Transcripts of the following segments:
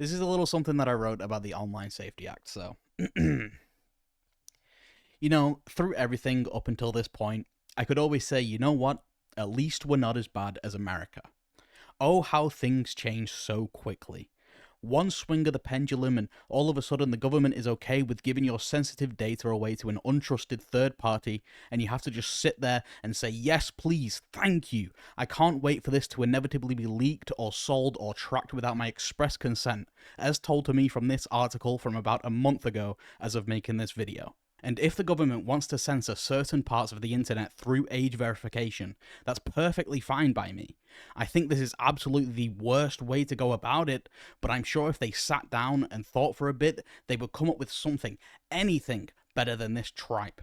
This is a little something that I wrote about the Online Safety Act. So, you know, through everything up until this point, I could always say, you know what? At least we're not as bad as America. Oh, how things change so quickly. One swing of the pendulum, and all of a sudden the government is okay with giving your sensitive data away to an untrusted third party, and you have to just sit there and say, yes, please, thank you. I can't wait for this to inevitably be leaked or sold or tracked without my express consent, as told to me from this article from about a month ago as of making this video. And if the government wants to censor certain parts of the internet through age verification, that's perfectly fine by me. I think this is absolutely the worst way to go about it, but I'm sure if they sat down and thought for a bit, they would come up with something, anything, better than this tripe.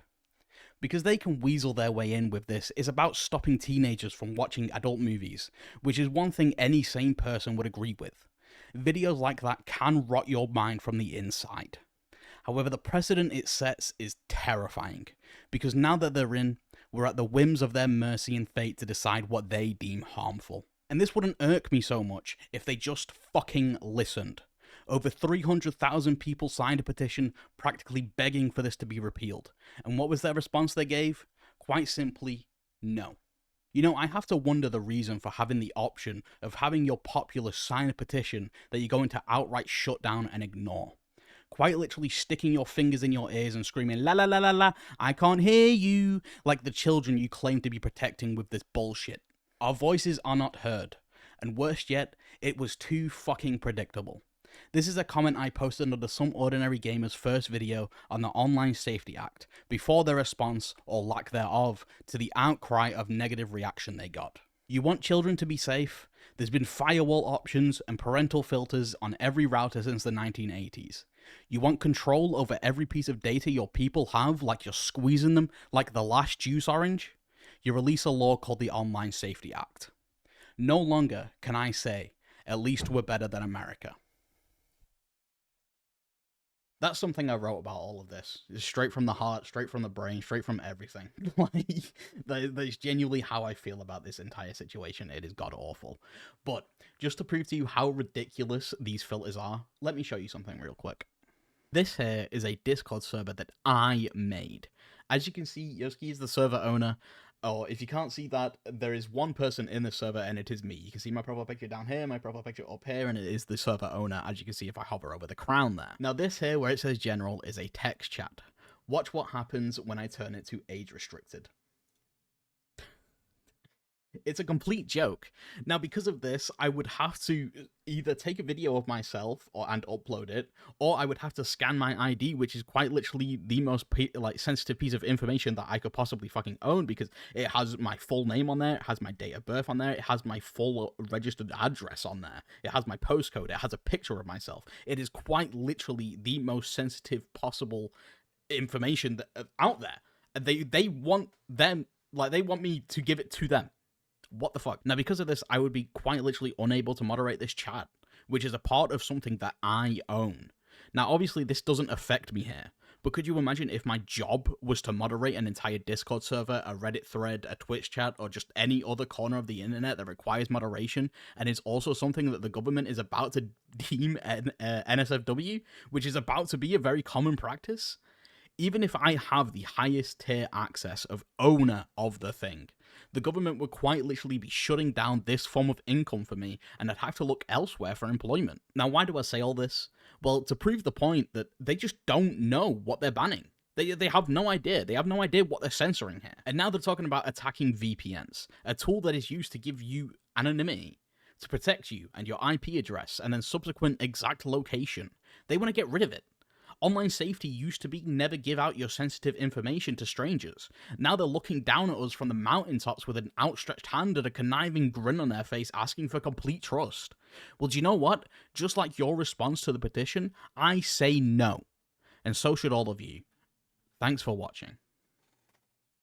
Because they can weasel their way in with this is about stopping teenagers from watching adult movies, which is one thing any sane person would agree with. Videos like that can rot your mind from the inside. However, the precedent it sets is terrifying, because now that they're in, we're at the whims of their mercy and fate to decide what they deem harmful. And this wouldn't irk me so much if they just fucking listened. Over 300,000 people signed a petition practically begging for this to be repealed. And what was their response they gave? Quite simply, no. You know, I have to wonder the reason for having the option of having your populace sign a petition that you're going to outright shut down and ignore. Quite literally sticking your fingers in your ears and screaming, la la la la la, I can't hear you, like the children you claim to be protecting with this bullshit. Our voices are not heard. And worst yet, it was too fucking predictable. This is a comment I posted under some ordinary gamer's first video on the Online Safety Act, before their response, or lack thereof, to the outcry of negative reaction they got. You want children to be safe? There's been firewall options and parental filters on every router since the 1980s. You want control over every piece of data your people have, like you're squeezing them like the last juice orange? You release a law called the Online Safety Act. No longer can I say, at least we're better than America. That's something I wrote about all of this. It's straight from the heart, straight from the brain, straight from everything. That's genuinely how I feel about this entire situation. It is god awful. But just to prove to you how ridiculous these filters are, let me show you something real quick. This here is a Discord server that I made. As you can see, Yoski is the server owner. Or if you can't see that, there is one person in the server, and it is me. You can see my profile picture down here, my profile picture up here, and it is the server owner, as you can see if I hover over the crown there. Now this here, where it says general, is a text chat. Watch what happens when I turn it to age restricted. It's a complete joke. Now, because of this, I would have to either take a video of myself and upload it, or I would have to scan my ID, which is quite literally the most sensitive piece of information that I could possibly fucking own, because it has my full name on there, it has my date of birth on there, it has my full registered address on there, it has my postcode, it has a picture of myself. It is quite literally the most sensitive possible information that, out there. They want them, like, they want me to give it to them. What the fuck? Now, because of this, I would be quite literally unable to moderate this chat, which is a part of something that I own. Now, obviously, this doesn't affect me here, but could you imagine if my job was to moderate an entire Discord server, a Reddit thread, a Twitch chat, or just any other corner of the internet that requires moderation, and is also something that the government is about to deem NSFW, which is about to be a very common practice? Even if I have the highest tier access of owner of the thing, the government would quite literally be shutting down this form of income for me, and I'd have to look elsewhere for employment. Now, why do I say all this? Well, to prove the point that they just don't know what they're banning. They have no idea. They have no idea what they're censoring here. And now they're talking about attacking VPNs, a tool that is used to give you anonymity, to protect you and your IP address, and then subsequent exact location. They want to get rid of it. Online safety used to be never give out your sensitive information to strangers. Now they're looking down at us from the mountaintops with an outstretched hand and a conniving grin on their face, asking for complete trust. Well, do you know what? Just like your response to the petition, I say no. And so should all of you. Thanks for watching.